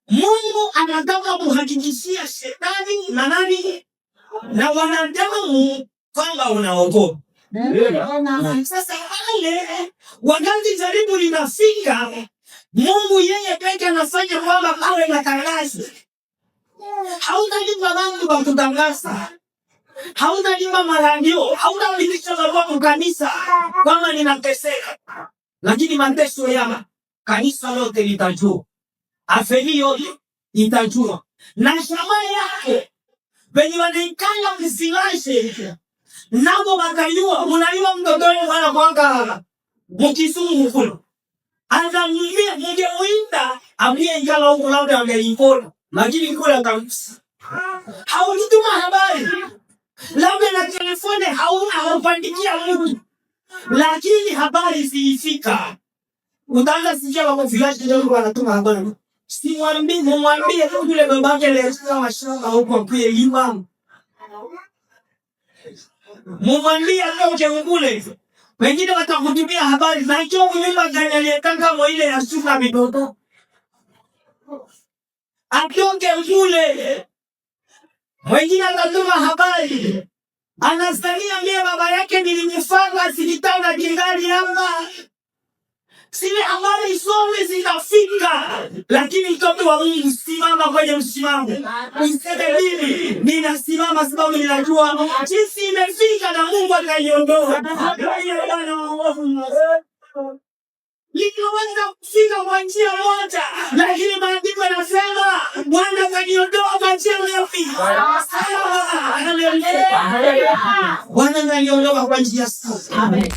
Mungu anataka kuhakikishia shetani na nani na wanadamu kwamba unaokoka. Sasa wale wakati jaribu linafika, Mungu yeye peke anafanya kwamba awe na tangazo. Hautalipa mambo kwa kutangaza. Hautalipa marandio, hautalipisha kwa kanisa kwamba ninateseka. Lakini mateso ya kanisa lote litajua. Afeli yote itajua. Na shama yake wenye wanaikanya msilashe. Nabo bakayua, unayua mtotoni mwana mwanga mkizungu kulu. Anamwambia mngewinda amlie ingala huko labda angeimpona. Lakini kula kabisa. Haulituma habari. Labda na telefone haupandikia mtu. Lakini habari zilifika. Utaanza sikia wako flash ndio wanatuma habari. Mwambie yule babake aliyesema mashamba huko kwa imam. Mwambie leo kule. Wengine watakutumia habari na hicho nyumba gani aliyetanga mwa ile ya suka mitoto. Akionge kule. Wengine atatuma habari. Anastalia mie baba yake nilimfanga silitanga kingali hapa. Sile habari zote zitafika. Lakini mtoto wa Mungu simama kwenye msimamo. Useme nini? Ninasimama sababu ninajua jinsi imefika na Mungu akaiondoa. Ningeweza kufika kwa njia moja, lakini maandiko yanasema Bwana akaniondoa kwa njia ngapi? Bwana akaniondoa kwa njia saba. Amen.